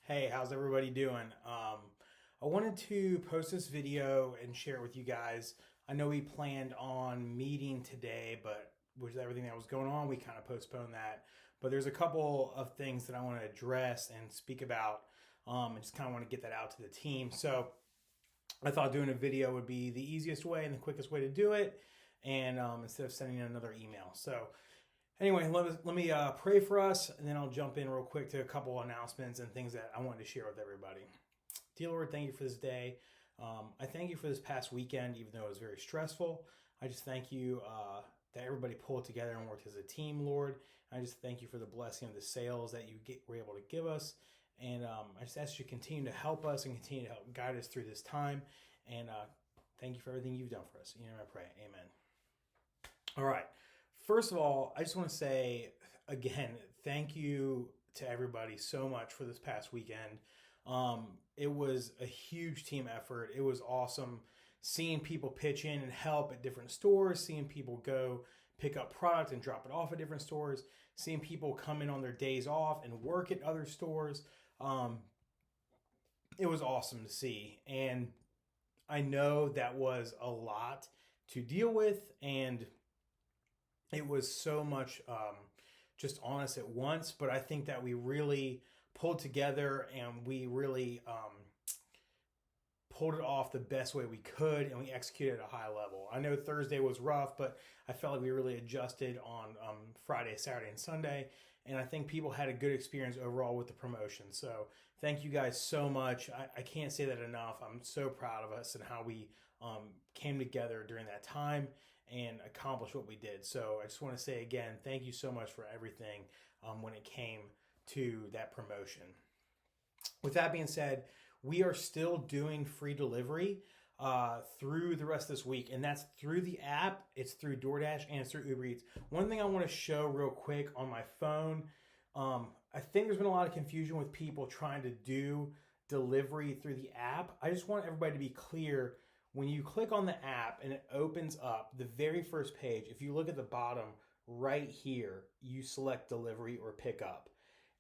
Hey, how's everybody doing? I wanted to post this video and share it with you guys. I know we planned on meeting today, but with everything that was going on, we kind of postponed that. But there's a couple of things that I want to address and speak about, and just kind of want to get that out to the team. So I thought doing a video would be the easiest way and the quickest way to do it, and instead of sending another email. So anyway, let me pray for us, and then I'll jump in real quick to a couple announcements and things that I wanted to share with everybody. Dear Lord, thank you for this day. I thank you for this past weekend, even though it was very stressful. I just thank you that everybody pulled together and worked as a team, Lord. I just thank you for the blessing of the sales that you were able to give us. And I just ask you to continue to help us and continue to help guide us through this time. And thank you for everything you've done for us. In your name I pray. Amen. All right. First of all, I just want to say again, thank you to everybody so much for this past weekend. It was a huge team effort. It was awesome seeing people pitch in and help at different stores, seeing people go pick up product and drop it off at different stores, seeing people come in on their days off and work at other stores. It was awesome to see. And I know that was a lot to deal with, and it was so much just on us at once, but I think that we really pulled together and we really pulled it off the best way we could, and we executed at a high level. I know Thursday was rough, but I felt like we really adjusted on Friday, Saturday, and Sunday, and I think people had a good experience overall with the promotion. So thank you guys so much. I can't say that enough. I'm so proud of us and how we came together during that time and accomplished what we did. So I just want to say again, thank you so much for everything when it came to that promotion. With that being said, we are still doing free delivery through the rest of this week, and that's through the app, it's through DoorDash, and it's through Uber Eats. One thing I want to show real quick on my phone, I think there's been a lot of confusion with people trying to do delivery through the app. I just want everybody to be clear. When you click on the app and it opens up the very first page, if you look at the bottom right here, you select delivery or pickup.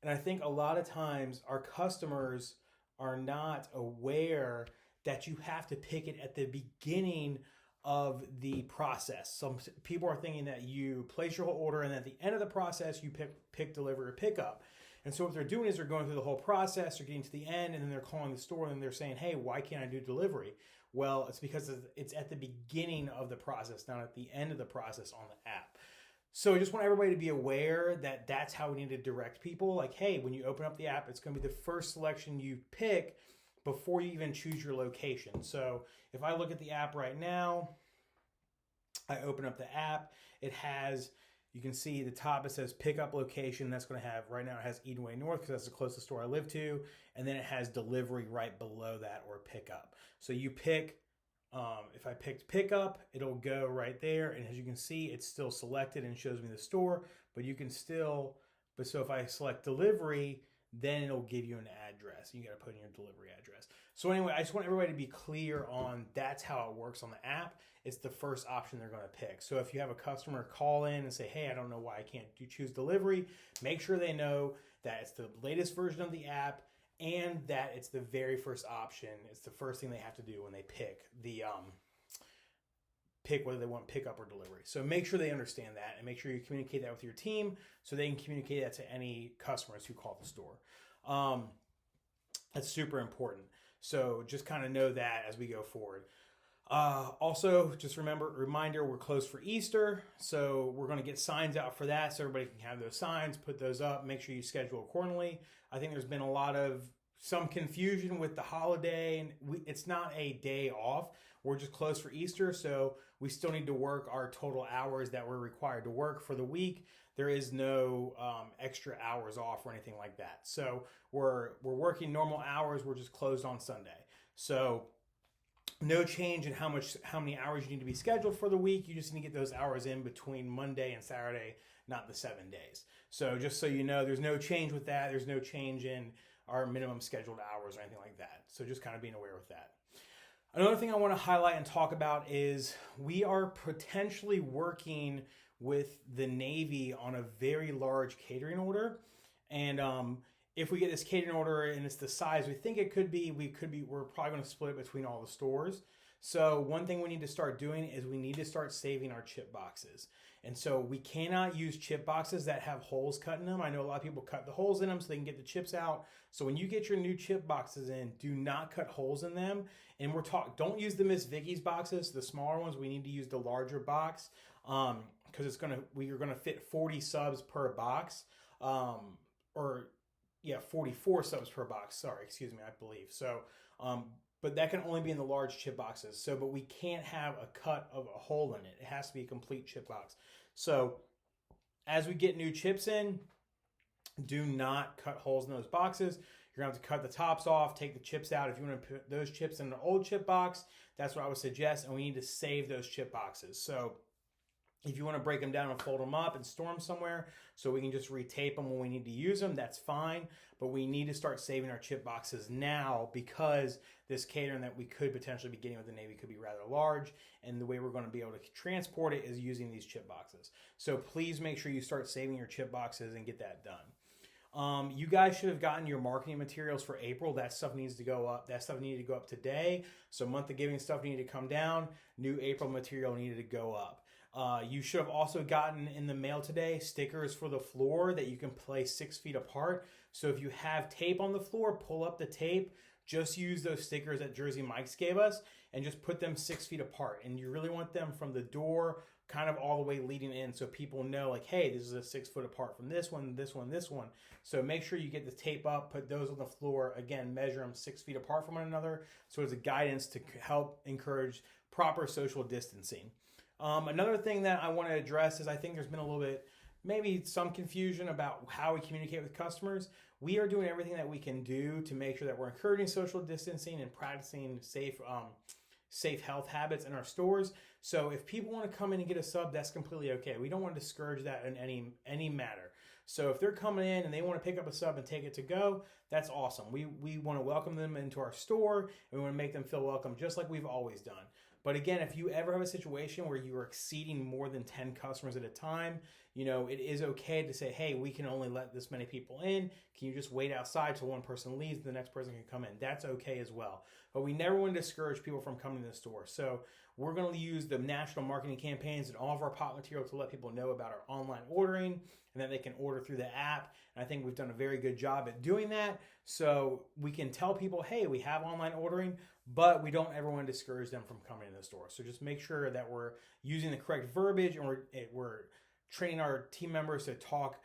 And I think a lot of times our customers are not aware that you have to pick it at the beginning of the process. Some people are thinking that you place your whole order and at the end of the process you pick delivery or pickup. And so what they're doing is they're going through the whole process, they're getting to the end, and then they're calling the store and they're saying, hey, why can't I do delivery? Well, it's because it's at the beginning of the process, not at the end of the process on the app. So I just want everybody to be aware that that's how we need to direct people. Like, hey, when you open up the app, it's going to be the first selection you pick before you even choose your location. So if I look at the app right now, I open up the app, it has, you can see the top, it says pickup location. That's going to have, right now it has Edenway North because that's the closest store I live to. And then it has delivery right below that, or pickup. So you pick, if I picked pickup, it'll go right there. And as you can see, it's still selected and shows me the store, but you can still, but so if I select delivery, then it'll give you an address. You got to put in your delivery address. So anyway, I just want everybody to be clear on that's how it works on the app. It's the first option they're going to pick. So if you have a customer call in and say, hey, I don't know why I can't choose delivery, make sure they know that it's the latest version of the app and that it's the very first option. It's the first thing they have to do when they pick whether they want pickup or delivery. So make sure they understand that, and make sure you communicate that with your team so they can communicate that to any customers who call the store. That's super important. So just kind of know that as we go forward. Also, just reminder, we're closed for Easter. So we're going to get signs out for that so everybody can have those signs, put those up, make sure you schedule accordingly. I think there's been a lot of some confusion with the holiday, and it's not a day off. We're just closed for Easter, so we still need to work our total hours that we're required to work for the week. There is no extra hours off or anything like that. So we're working normal hours. We're just closed on Sunday. So no change in how many hours you need to be scheduled for the week. You just need to get those hours in between Monday and Saturday, not the 7 days. So just so you know, there's no change with that. There's no change in our minimum scheduled hours or anything like that. So just kind of being aware with that. Another thing I want to highlight and talk about is we are potentially working with the Navy on a very large catering order. And if we get this catering order and it's the size we think it could be, we're probably going to split it between all the stores. So one thing we need to start doing is we need to start saving our chip boxes. And so we cannot use chip boxes that have holes cut in them. I know a lot of people cut the holes in them so they can get the chips out. So when you get your new chip boxes in, do not cut holes in them. And don't use the Miss Vicky's boxes, the smaller ones. We need to use the larger box because we're gonna fit 40 subs per box, 44 subs per box. Sorry, excuse me, I believe. So, but that can only be in the large chip boxes. So, but we can't have a cut of a hole in it. It has to be a complete chip box. So, as we get new chips in, do not cut holes in those boxes. You're going to have to cut the tops off, take the chips out. If you want to put those chips in an old chip box, that's what I would suggest. And we need to save those chip boxes. So, if you want to break them down and fold them up and store them somewhere so we can just retape them when we need to use them, that's fine. But we need to start saving our chip boxes now because this catering that we could potentially be getting with the Navy could be rather large. And the way we're going to be able to transport it is using these chip boxes. So please make sure you start saving your chip boxes and get that done. You guys should have gotten your marketing materials for April. That stuff needs to go up. That stuff needed to go up today. So month of giving stuff needed to come down. New April material needed to go up. You should have also gotten in the mail today stickers for the floor that you can place 6 feet apart. So if you have tape on the floor, pull up the tape. Just use those stickers that Jersey Mike's gave us and just put them 6 feet apart. And you really want them from the door kind of all the way leading in so people know like, hey, this is a 6 foot apart from this one, this one, this one. So make sure you get the tape up, put those on the floor. Again, measure them 6 feet apart from one another. So it's a guidance to help encourage proper social distancing. Another thing that I want to address is I think there's been a little bit, maybe some confusion about how we communicate with customers. We are doing everything that we can do to make sure that we're encouraging social distancing and practicing safe health habits in our stores. So if people want to come in and get a sub, that's completely okay. We don't want to discourage that in any matter. So if they're coming in and they want to pick up a sub and take it to go, that's awesome. We want to welcome them into our store and we want to make them feel welcome just like we've always done. But again, if you ever have a situation where you are exceeding more than 10 customers at a time, it is okay to say, hey, we can only let this many people in. Can you just wait outside till one person leaves and the next person can come in? That's okay as well. But we never want to discourage people from coming to the store. So we're going to use the national marketing campaigns and all of our pop material to let people know about our online ordering and that they can order through the app. And I think we've done a very good job at doing that. So we can tell people, hey, we have online ordering, but we don't ever want to discourage them from coming to the store. So just make sure that we're using the correct verbiage and we're training our team members to talk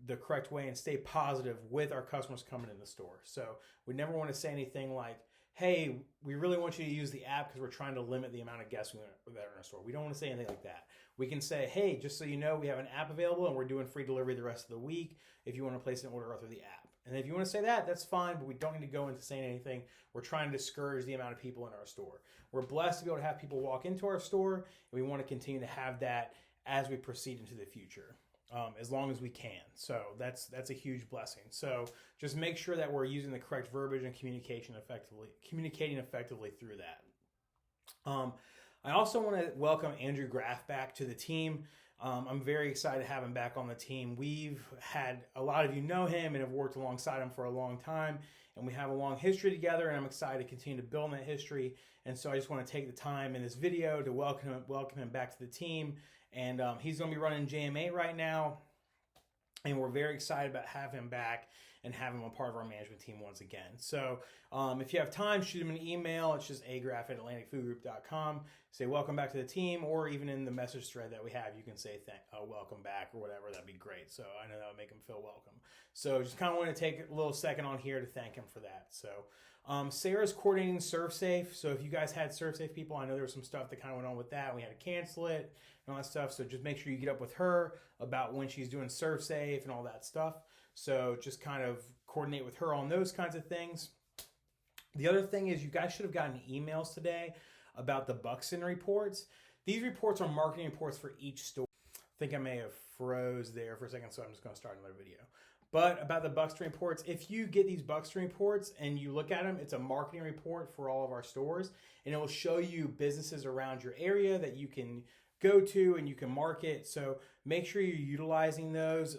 the correct way and stay positive with our customers coming in the store. So we never want to say anything like, hey, we really want you to use the app because we're trying to limit the amount of guests that are in our store. We don't want to say anything like that. We can say, hey, just so you know, we have an app available and we're doing free delivery the rest of the week if you want to place an order through the app. And if you want to say that, that's fine, but we don't need to go into saying anything. We're trying to discourage the amount of people in our store. We're blessed to be able to have people walk into our store, and we want to continue to have that as we proceed into the future, as long as we can. So that's a huge blessing. So just make sure that we're using the correct verbiage and communicating effectively through that. I also want to welcome Andrew Graff back to the team. I'm very excited to have him back on the team. We've had a lot of you know him and have worked alongside him for a long time, and we have a long history together, and I'm excited to continue to build on that history. And so I just want to take the time in this video to welcome him back to the team. And he's going to be running JM8 right now, and we're very excited about having him back and have him a part of our management team once again. So if you have time, shoot him an email. It's just agraff@atlanticfoodgroup.com. Say welcome back to the team, or even in the message thread that we have, you can say welcome back or whatever. That'd be great. So I know that would make him feel welcome. So just kind of want to take a little second on here to thank him for that. So Sarah's coordinating ServeSafe. So if you guys had ServeSafe people, I know there was some stuff that kind of went on with that. We had to cancel it and all that stuff. So just make sure you get up with her about when she's doing ServeSafe and all that stuff. So just kind of coordinate with her on those kinds of things. The other thing is you guys should have gotten emails today about the Buxton reports. These reports are marketing reports for each store. I think I may have froze there for a second, so I'm just going to start another video. But about the Buxton reports, if you get these Buxton reports and you look at them, it's a marketing report for all of our stores, and it will show you businesses around your area that you can go to and you can market. So make sure you're utilizing those.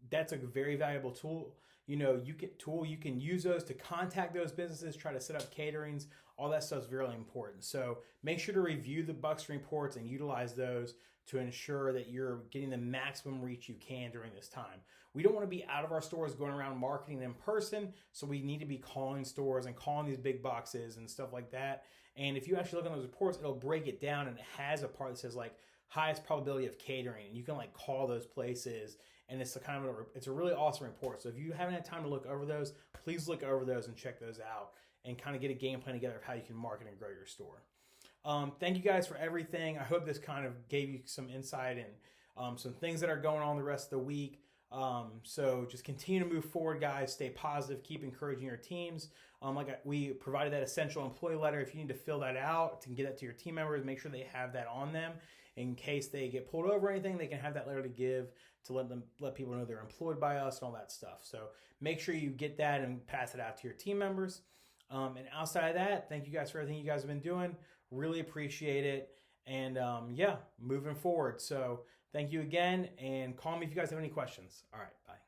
That's a very valuable tool. you can use those to contact those businesses, try to set up caterings. All that stuff is really important. So make sure to review the Buxton reports and utilize those to ensure that you're getting the maximum reach you can during this time. We don't want to be out of our stores going around marketing in person, so we need to be calling stores and calling these big boxes and stuff like that. And if you actually look at those reports, it'll break it down, and it has a part that says like highest probability of catering, and you can like call those places, and it's it's a really awesome report. So if you haven't had time to look over those, please look over those and check those out and kind of get a game plan together of how you can market and grow your store. Thank you guys for everything. I hope this kind of gave you some insight and some things that are going on the rest of the week. So just continue to move forward, guys. Stay positive. Keep encouraging your teams. We provided that essential employee letter. If you need to fill that out to get that to your team members, make sure they have that on them in case they get pulled over or anything. They can have that letter to give to let people know they're employed by us and all that stuff. So make sure you get that and pass it out to your team members. And outside of that, thank you guys for everything you guys have been doing. Really appreciate it. And moving forward. So thank you again, and call me if you guys have any questions. All right, bye.